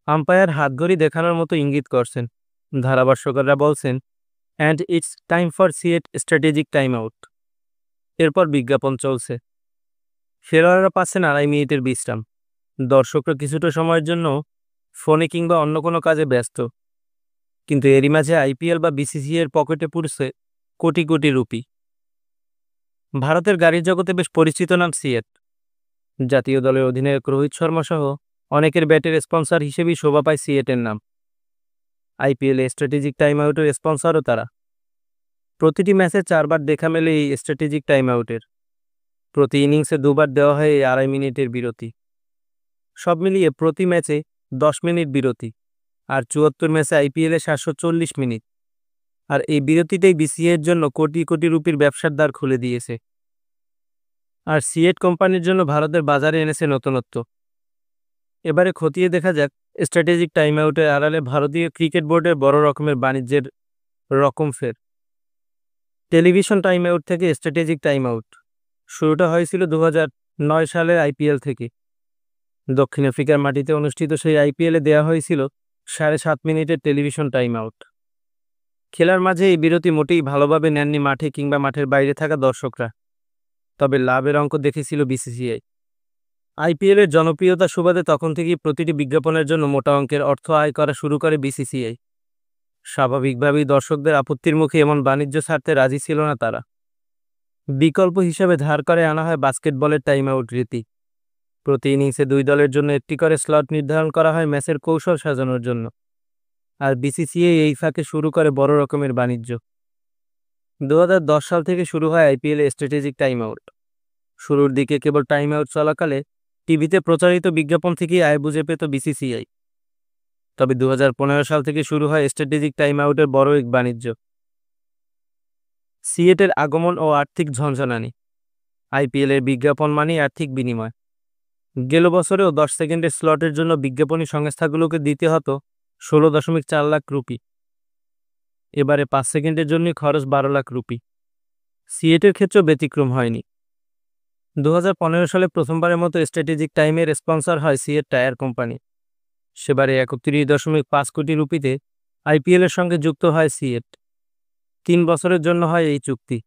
Umpire হাতঘড়ি দেখানোর মতো ইঙ্গিত করছেন। ধারাভাষ্যকাররা বলছেন, and it's time for CEAT strategic time out. এরপর বিজ্ঞাপন চলছে। খেলোয়াড়রা পাচ্ছেন 2.5 মিনিটের বিশ্রাম। দর্শকরা কিছুটা সময়ের জন্য ফোনে কিংবা অন্য কোনো কাজে ব্যস্ত। কিন্তু এরই মাঝে আইপিএল বা বিসিসিআই এর পকেটে পুড়ছে কোটি কোটি রুপি। ভারতের গাড়ির জগতে বেশ পরিচিত নাম সিয়েট। জাতীয় দলের অধিনায়ক রোহিত শর্মা সহ অনেকের ব্যাটের স্পন্সর হিসেবেই শোভা পায় সিয়েটের নাম। আইপিএলে স্ট্র্যাটেজিক টাইম আউটের স্পন্সরও তারা। প্রতিটি ম্যাচে 4 বার দেখা মেলে এই স্ট্র্যাটেজিক টাইম আউটের। প্রতি ইনিংসে 2 বার দেওয়া হয় এই 2.5 মিনিটের বিরতি। সব মিলিয়ে প্রতি ম্যাচে 10 মিনিট বিরতি। আর 74 ম্যাচে আইপিএলে 740 মিনিট। আর এই বিরতিতেই বিসিএর জন্য কোটি কোটি রুপির ব্যবসার দ্বার খুলে দিয়েছে। আর সিয়েট কোম্পানির জন্য ভারতের বাজারে এনেছে নতুনত্ব। এবারে খতিয়ে দেখা যাক স্ট্র্যাটেজিক টাইম আউটের আড়ালে ভারতীয় ক্রিকেট বোর্ডের বড় রকমের বাণিজ্যের রকম ফের। টেলিভিশন টাইম আউট থেকে স্ট্র্যাটেজিক টাইম আউট শুরুটা হয়েছিল 2009 সালের আইপিএল থেকে। দক্ষিণ আফ্রিকার মাটিতে অনুষ্ঠিত সেই আইপিএলে দেওয়া হয়েছিল 7.5 মিনিটের টেলিভিশন টাইম আউট। খেলার মাঝে এই বিরতি মোটেই ভালোভাবে নেননি মাঠে কিংবা মাঠের বাইরে থাকা দর্শকরা। তবে লাভের অঙ্ক দেখেছিল বিসিসিআই। আইপিএলের জনপ্রিয়তা সুবাদে তখন থেকেই প্রতিটি বিজ্ঞাপনের জন্য মোটা অঙ্কের অর্থ আয় করা শুরু করে বিসিসিআই। স্বাভাবিকভাবেই দর্শকদের আপত্তির মুখে এমন বাণিজ্য ছাড়তে রাজি ছিল না তারা। বিকল্প হিসেবে ধার করে আনা হয় বাস্কেটবলের টাইম আউট রীতি। প্রতি ইনিংসে 2 দলের জন্য একটি করে স্লট নির্ধারণ করা হয় ম্যাচের কৌশল সাজানোর জন্য। আর বিসিসিআই এই ফাঁকে শুরু করে বড় রকমের বাণিজ্য। 2010 সাল থেকে শুরু হয় আইপিএলে স্ট্র্যাটেজিক টাইম আউট। শুরুর দিকে কেবল টাইম আউট চলাকালে টিভিতে প্রচারিত বিজ্ঞাপন থেকেই আয় বুঝে পেত বিসিসিআই। তবে 2015 সাল থেকে শুরু হয় স্ট্র্যাটেজিক টাইম আউটের বড় এক বাণিজ্য। সিয়েটের আগমন ও আর্থিক ঝনঝনানি। আইপিএলের বিজ্ঞাপন মানেই আর্থিক বিনিময়। গেল বছরেও 10 সেকেন্ডের স্লটের জন্য বিজ্ঞাপনী সংস্থাগুলোকে দিতে হতো 16.4 লাখ রুপি। এবারে 5 সেকেন্ডের জন্যই খরচ 12 লাখ রুপি। সিয়েটের ক্ষেত্রেও ব্যতিক্রম হয়নি। 2015 সালে প্রথমবারের মতো স্ট্র্যাটেজিক টাইমের স্পন্সর হয় সিয়েট টায়ার কোম্পানি। সেবারে 31.5 কোটি রুপিতে আইপিএলের সঙ্গে যুক্ত হয় সিয়েট। 3 বছরের জন্য হয় এই চুক্তি।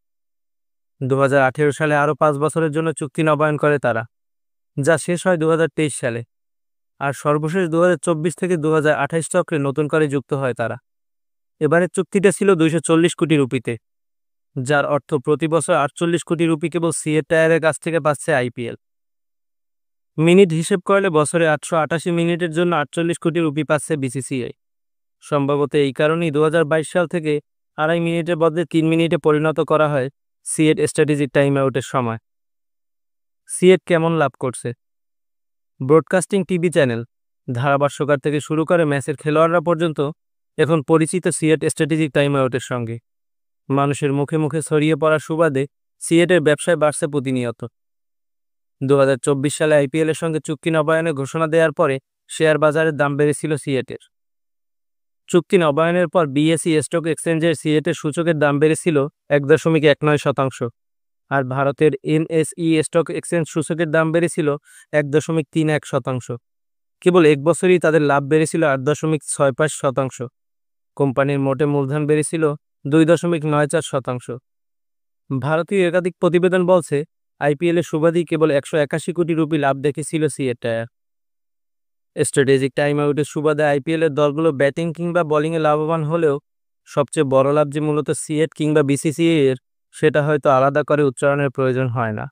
2018 সালে আরও 5 বছরের জন্য চুক্তি নবায়ন করে তারা, যা শেষ হয় 2023 সালে। আর সর্বশেষ 2024 থেকে 2028 চক্রে নতুন করে যুক্ত হয় তারা। এবারের চুক্তিটা ছিল 240 কোটি রুপিতে, যার অর্থ প্রতি বছর 48 কোটি রুপি কেবল সিয়েট টায়ারের কাছ থেকে পাচ্ছে আইপিএল। মিনিট হিসেব করলে বছরে 888 মিনিটের জন্য 48 কোটি রুপি পাচ্ছে বিসিসিআই। সম্ভবত এই কারণেই 2022 সাল থেকে 2.5 মিনিটের বদলে 3 মিনিটে পরিণত করা হয় সিয়েট স্ট্র্যাটেজিক টাইম আউটের সময়। সিয়েট কেমন লাভ করছে? ব্রডকাস্টিং টিভি চ্যানেল, ধারাভাষ্যকার থেকে শুরু করে ম্যাচের খেলোয়াড়রা পর্যন্ত এখন পরিচিত সিয়েট স্ট্র্যাটেজিক টাইম আউটের সঙ্গে। মানুষের মুখে মুখে ছড়িয়ে পড়ার সুবাদে সিয়েটের ব্যবসায় বাড়ছে প্রতিনিয়ত। 2024 সালে আইপিএলের সঙ্গে চুক্তি নবায়নের ঘোষণা দেওয়ার পরে শেয়ার বাজারের দাম বেড়েছিল সিয়েটের। চুক্তি নবায়নের পর বিএসই স্টক এক্সচেঞ্জের সিয়েটের সূচকের দাম বেড়েছিল 1.19%। আর ভারতের এনএসই স্টক এক্সচেঞ্জ সূচকের দাম বেড়েছিল 1.31%। কেবল এক বছরই তাদের লাভ বেড়েছিল 8.65%। কোম্পানির মোটে মূলধন বেড়েছিল 2.94%। ভারতীয় একাধিক প্রতিবেদন বলছে আইপিএলের সুবাদেই কেবল 181 কোটি রুপি লাভ দেখেছিল সিয়েট টায়ার। স্ট্র্যাটেজিক টাইম আউটের সুবাদে আইপিএলের দলগুলো ব্যাটিং কিংবা বোলিংয়ে লাভবান হলেও সবচেয়ে বড় লাভ যে মূলত সিয়েট কিংবা বিসিসিআই এর, সেটা হয়তো আলাদা করে উচ্চারণের প্রয়োজন হয় না।